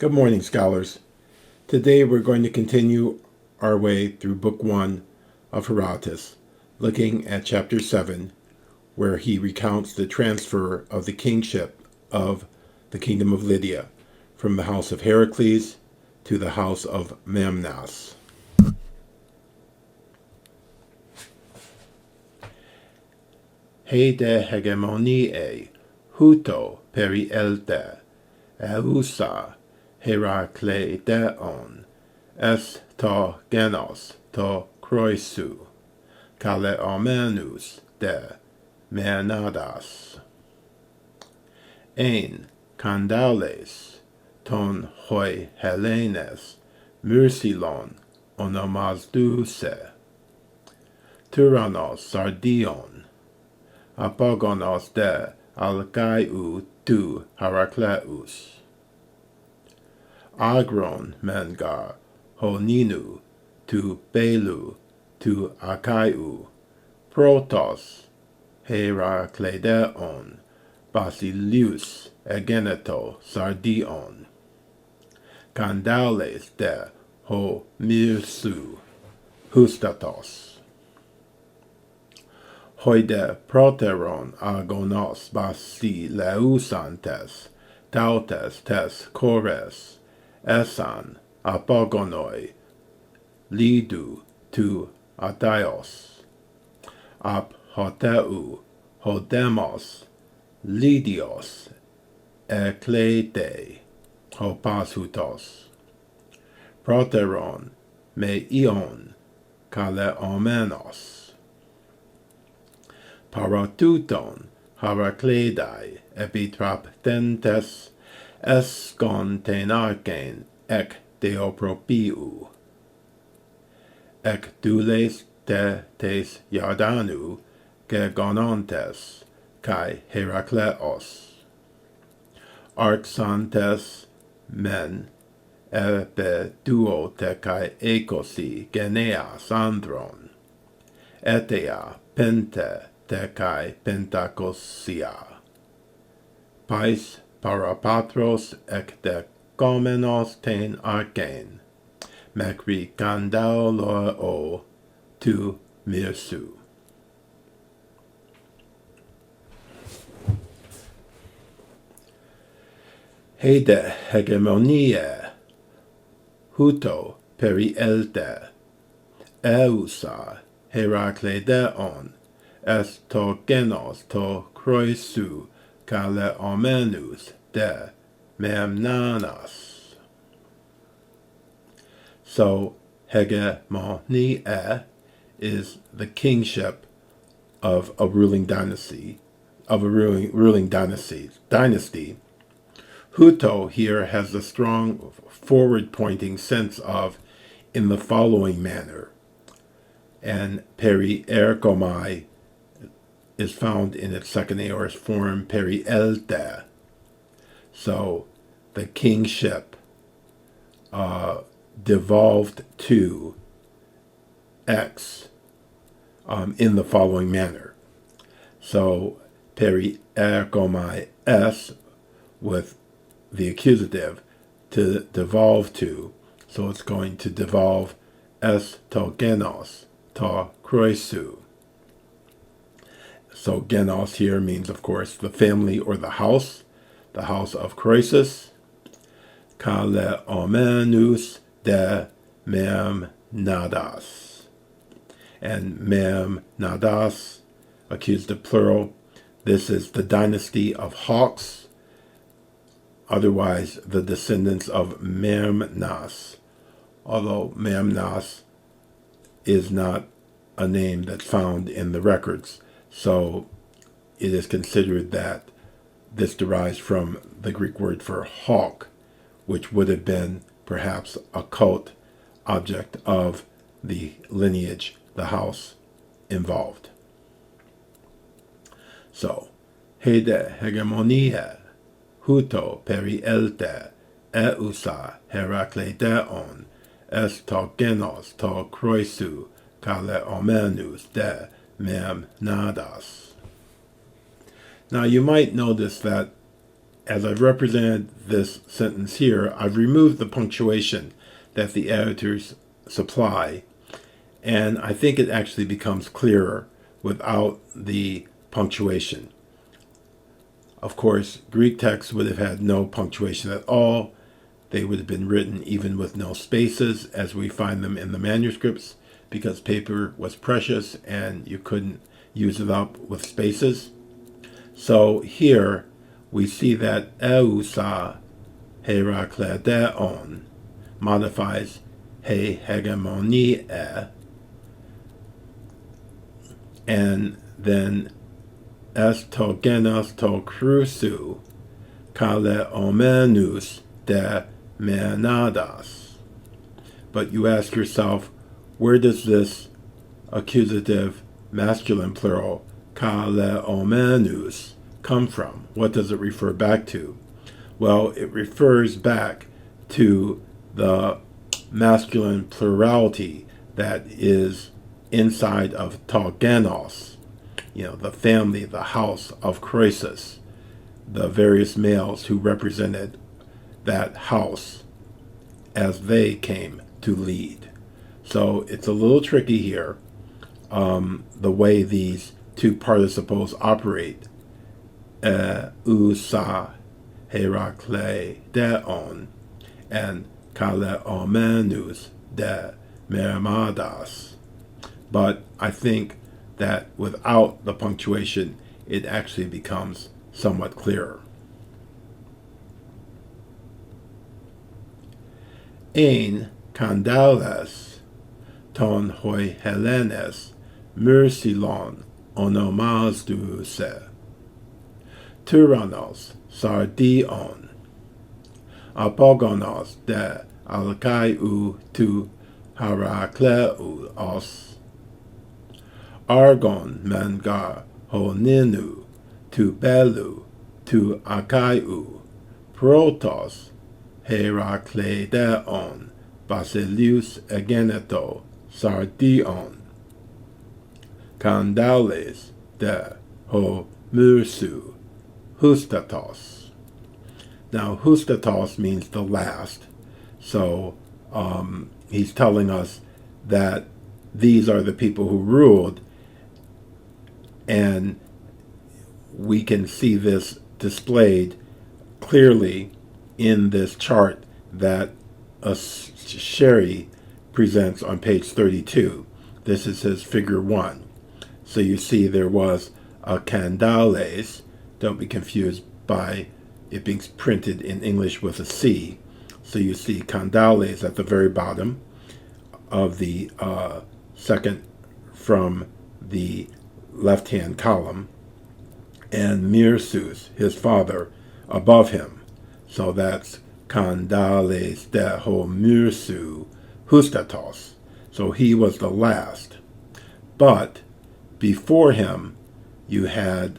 Good morning, scholars. Today we're going to continue our way through Book 1 of Herodotus, looking at Chapter 7, where he recounts the transfer of the kingship of the Kingdom of Lydia from the House of Heracles to the House of Mermnas. He de hegemoniae huto perielte eusa Herakleideon est to genos to Croesus kaleomenus de Mermnas. Ein Candales ton hoi Hellenes Myrsilon onomasduse Tyrannos Sardion apogonos de Algaiu tu Heracleus agron mengar honinu tu belu tu Achaiu protos Herakleideon Basilius egeneto Sardion Candales de ho Mirsu Hustatos Hoide proteron agonos basileusantes tautes tes chores esan apogonoi lidu tu adaios ap hoteu hodemos lidios ekleite hopashutos proteron me ion kaleomenos paratuton Heracleidae epitraptentes escontenarchen ec deopropiu ec dules de tes Iardanu gegonontes kai Herakleos arxantes men ebe duo te kai ecosi geneas andron etea pente te kai pentacosia pais parapatros ec de comenos ten archen mecri candaulo tu mirsu. Hede hegemoniae huto perielte eusa Herakleideon est to genos to Croesus kaleomenus de Mermnas. So hegemoniae is the kingship of a ruling dynasty, dynasty. Huto here has a strong forward-pointing sense of in the following manner, and perierkomai is found in its second aorist form perielte. So the kingship devolved to X in the following manner. So perierkomai s with the accusative to devolve to, so it's going to devolve s to genos to Croesus. So genos here means, of course, the family or the house of Croesus. Kaleomenus de Mermnas. And Mermnas, accusative plural, this is the dynasty of hawks, otherwise the descendants of Mermnas, although Mermnas is not a name that's found in the records. So it is considered that this derives from the Greek word for hawk, which would have been perhaps a cult object of the lineage, the house involved. So, hede hegemoniae huto perielte eusa Herakleideon est to genos to Croesus kaleomenus de Mermnas. Now you might notice that as I've represented this sentence here, I've removed the punctuation that the editors supply, and I think it actually becomes clearer without the punctuation. Of course, Greek texts would have had no punctuation at all. They would have been written even with no spaces as we find them in the manuscripts, because paper was precious and you couldn't use it up with spaces. So here we see that eusa herakledeon modifies he hegemonie, and then estogenos to crusu kaleomenus de Mermnas. But you ask yourself, where does this accusative masculine plural kaleomenus come from? What does it refer back to? Well, it refers back to the masculine plurality that is inside of Taugenos, the family, the house of Croesus, the various males who represented that house as they came to lead. So it's a little tricky here, the way these two participles operate. Eusa herakledeon and kaleomenus de Mermnas. But I think that without the punctuation, it actually becomes somewhat clearer. Ein kandales ton hoi Helenes myrsilon onomazdouse tyrannos sardion apogonos de alkaiou tu Heracleus argon mangar honinu tu belu tu akaiou protos Herakledeon Basileus egeneto sardion kandales de ho myrsu hustatos. Now, hustatos means the last, so he's telling us that these are the people who ruled, and we can see this displayed clearly in this chart that Sherry presents on page 32. This is his figure 1. So you see there was a Kandales. Don't be confused by it being printed in English with a C. So you see Kandales at the very bottom of the second from the left-hand column, and Myrsus, his father, above him. So that's Kandales de ho Myrsu hustatos. So he was the last. But before him, you had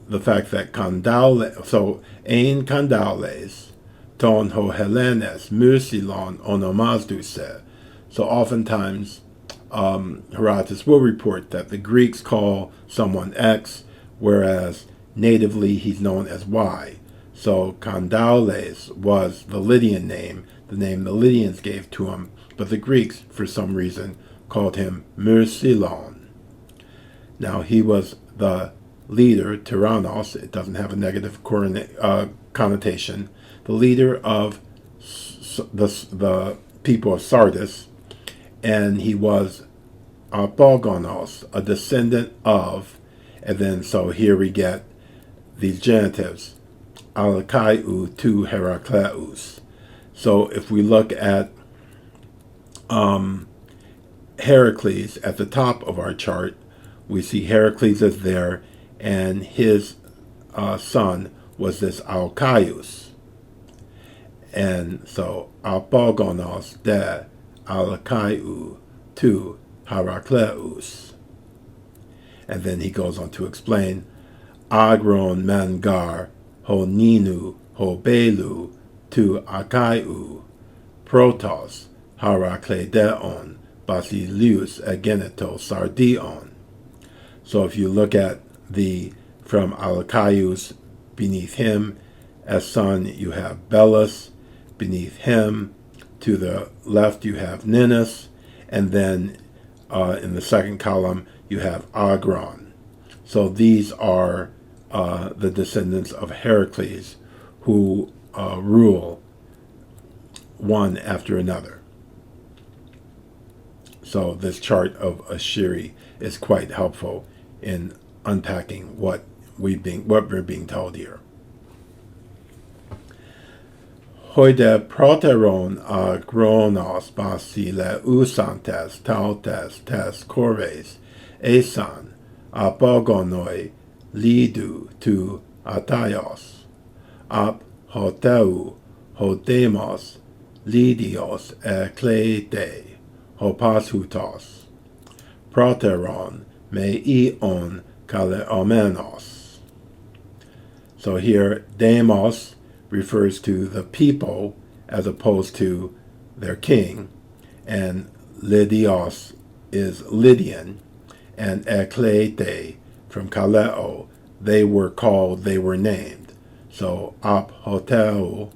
the fact that Kandales, so ein Kandales ton ho Helenes myrsilon onomazdouse. So oftentimes Herodotus will report that the Greeks call someone X, whereas natively he's known as Y. So Kandales was the Lydian name, the name the Lydians gave to him, but the Greeks, for some reason, called him Myrsilon. Now, he was the leader, tyrannos, it doesn't have a negative connotation, the leader of the people of Sardis, and he was apogonos, a descendant of, and then so here we get these genitives, alkaiou tu Heracleus. So if we look at Heracles at the top of our chart, we see Heracles is there, and his son was this Alcaius. And so apogonos de alkaiou tu Heracleus. And then he goes on to explain agron mangar honinu hobelu tu akaiou protos Herakledeon Basileus egeneto sardion. So if you look at the from Alcaius. Beneath him, as son, you have Belus. Beneath him, to the left, you have Ninus. And then in the second column, you have Agron. So these are the descendants of Heracles who rule one after another. So this chart of Ashiri is quite helpful in unpacking what we're being told here. Hoide proteron agronos basile usantes tautes tes cores esan apogonoi lidu tu ataios ap hoteu hodemos lidios eklete hopashutos proteron me ion kaleomenos. So here demos refers to the people as opposed to their king, and Lydios is Lydian, and Eklete from Kaleo, they were called, they were named. So Aphoteu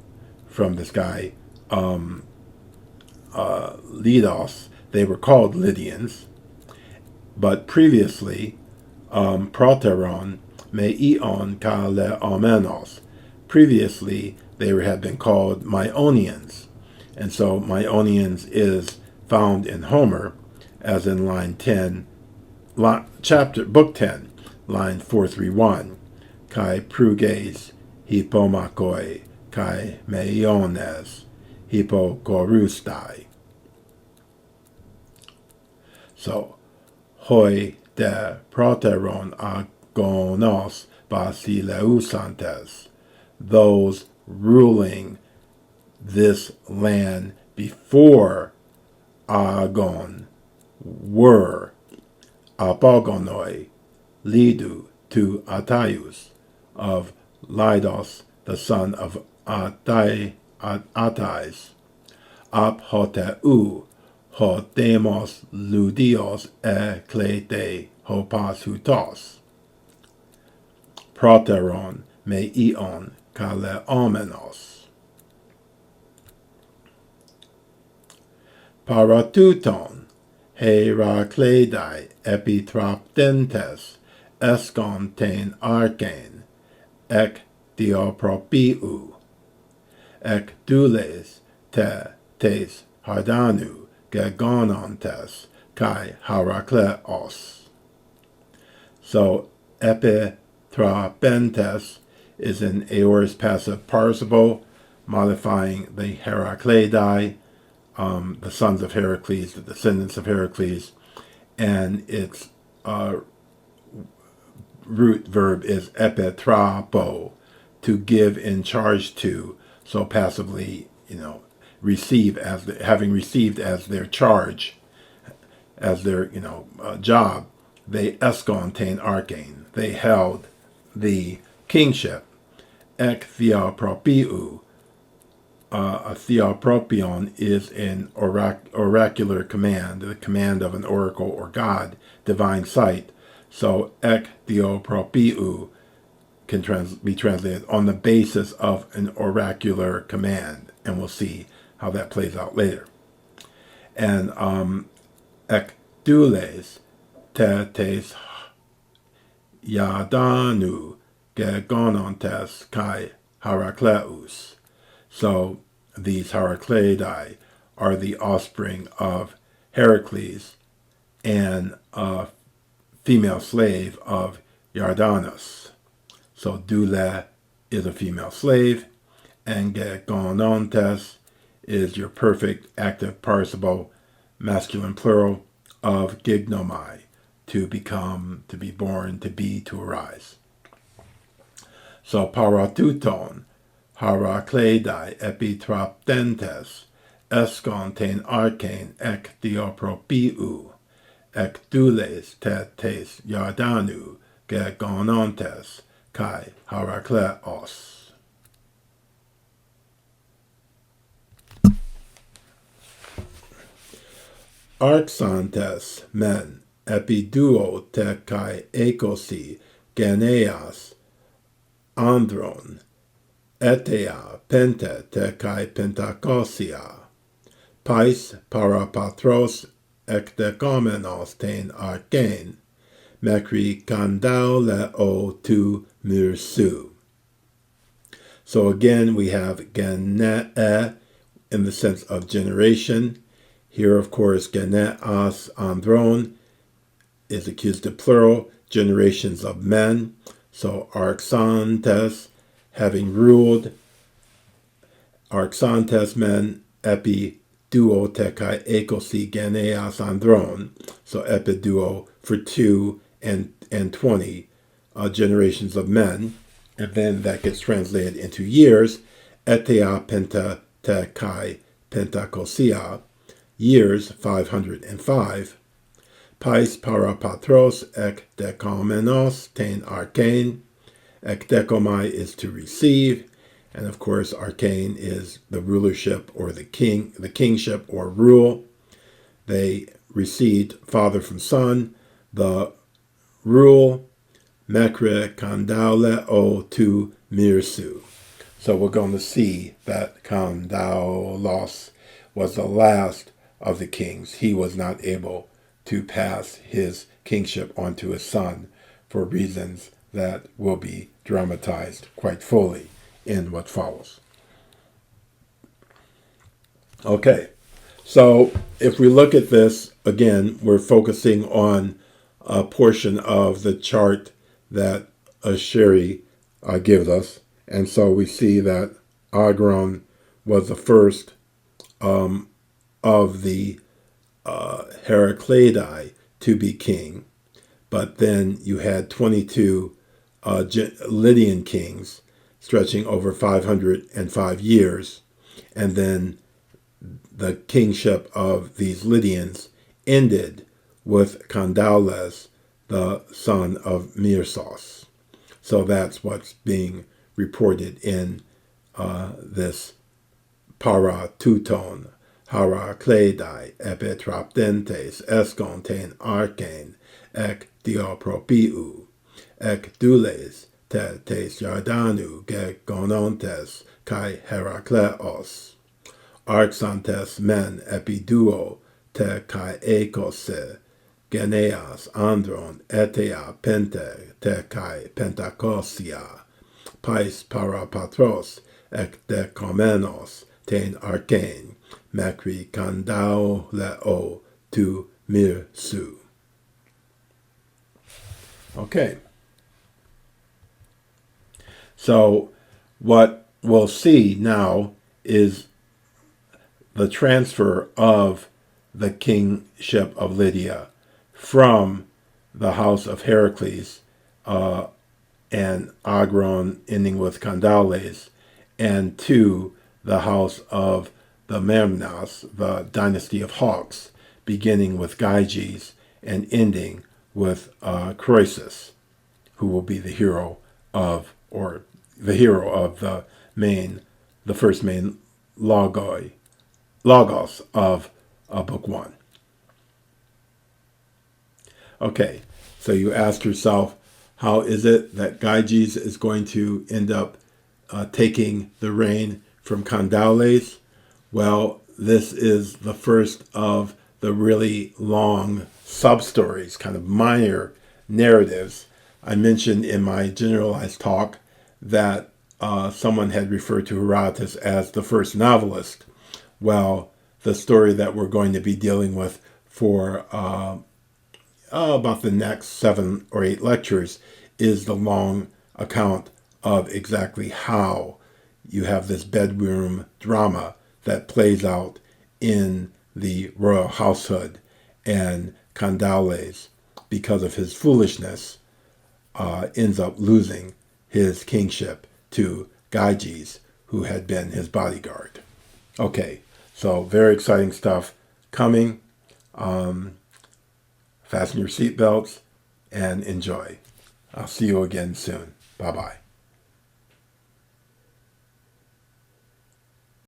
from this guy, Lydos, they were called Lydians, but previously, Proteron me ion kaleomenos. Previously, they had been called Myonians, and so Myonians is found in Homer, as in line 10, book 10, line 431. Kai pruges hippomakoi kai meiones hippokorustai. So, hoi de proteron agonos basileusantes, those ruling this land before Agon were apogonoi lidu to Ataius of Lydos, the son of Atais, aphoteu hodemos ludios eklete hopashutos proteron me ion kaleomenos. Paratuton Heracledae epitropdentes escontain arcane ec diopropiu ec dules tes hardanu gegonontes kai Heracleos. So epitropdentes is an aorist passive participle, modifying the Heracleidae, the sons of Heracles, the descendants of Heracles, and its root verb is epitropo, to give in charge to. So passively, receive as having received as their charge, as their job. They escontain arcane. They held the kingship. Ek theopropiu. A theopropion is an oracular command, the command of an oracle or god, divine sight. So ek theopropiu can be translated on the basis of an oracular command, and we'll see how that plays out later. And ek dules tes yadanu gegonontes kai Heracleus. So these Heracleidae are the offspring of Heracles and a female slave of Yardanus. So Dule is a female slave, and Gegonontes is your perfect active participle, masculine plural, of gignomai, to become, to be born, to be, to arise. So paratuton Heracleidae epitropdentes escontain arcane ek diopropiu ek dules tes Yardanu gegonontes kai Heracleos. Arxantes men epiduo te kai ekosi Geneas, Andron, Etea, Pente, Tekai Pentakosia, Pais, Parapatros, Ekdekomenos, Tein Arkein, Mekri Kandau Leo Tu Mirsu. So again, we have Genee in the sense of generation. Here, of course, Geneas Andron is accused of plural, generations of men. So Arxantes, having ruled, Arxantes men, epi duo tekai ekosi Geneas Andron. So epiduo for 2 and 20 generations of men. And then that gets translated into years. Etea penta tekai pentakosia, years 505. Pais parapatros ek dekomenos tein arkein. Ek dekomai is to receive. And of course, arkein is the rulership or the kingship or rule. They received father from son, the rule, mekre kandaule o tu mirsu. So we're going to see that Kandaulos was the last of the kings. He was not able to pass his kingship on to his son for reasons that will be dramatized quite fully in what follows. Okay, so if we look at this, again, we're focusing on a portion of the chart that Asheri gives us. And so we see that Agron was the first of the Heraclidi to be king. But then you had 22 Lydian kings stretching over 505 years. And then the kingship of these Lydians ended with Kandaules, the son of Myrsos. So that's what's being reported in this Parateuton, Heraclidi, Epitraptentes, Escontain, Arcain, Ek Diopropiu, Ek Dules, Tes Jardanu, Gegonontes, Kai Herakleos, Arxantes men epiduo, te kai ekose, Geneas, Andron, Etea, Pente, te kai Pentakosia, Pais parapatros, ek dekomenos, tein arkein, mekri kandao leo tu mirsu. Okay. So what we'll see now is the transfer of the kingship of Lydia from the House of Heracles and Agron ending with Kandaules, and to the house of the Mermnas, the dynasty of hawks, beginning with Gyges and ending with Croesus, who will be the hero of the first main logos of book 1. Okay, so you ask yourself, how is it that Gyges is going to end up taking the reign from Kandaules? Well, this is the first of the really long sub-stories, kind of minor narratives. I mentioned in my generalized talk that someone had referred to Herodotus as the first novelist. Well, the story that we're going to be dealing with for about the next 7 or 8 lectures is the long account of exactly how you have this bedroom drama that plays out in the royal household, and Kandaules, because of his foolishness, ends up losing his kingship to Gyges, who had been his bodyguard. Okay, so very exciting stuff coming. Fasten your seatbelts and enjoy. I'll see you again soon. Bye-bye.